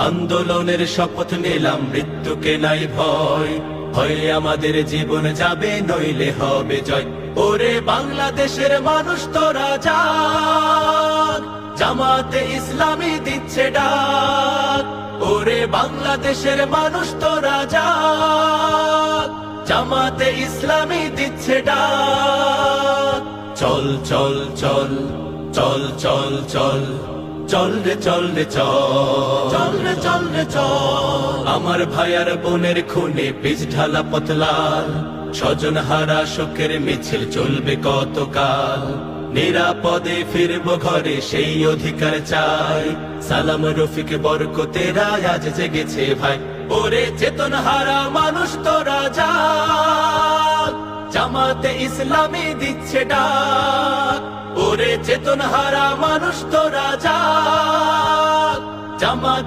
আন্দোলনের শপথ নিলাম, মৃত্যুকে নাই ভয়, হয় আমাদের জীবন যাবে নইলে হবে জয়। ওরে বাংলাদেশের মানুষ তোরা জাগ, জামাতে ইসলামী দিচ্ছে ডাক। ওরে বাংলাদেশের মানুষ তোরা জাগ, জামাতে ইসলামী দিচ্ছে ডাক। চল চল চল চল চল চল চল রে চল রে চল, চল রে চল রে চল। আমার ভাইয়ার বোনের খুনে পিচ ঢালা পথলাল, স্বজন হারা শোকের মিছিল চলবে কতকাল। নিরাপদে ফিরবো ঘরে সেই অধিকার চাই, সালাম রফিক বরকতেরা আজ জেগেছে ভাই। ওরে চেতন হারা মানুষ তোরা জাগ, জামাতে ইসলামী দিচ্ছে ডাক। ওরে চেতন হারা মানুষ তোরা জাগ, জামাতে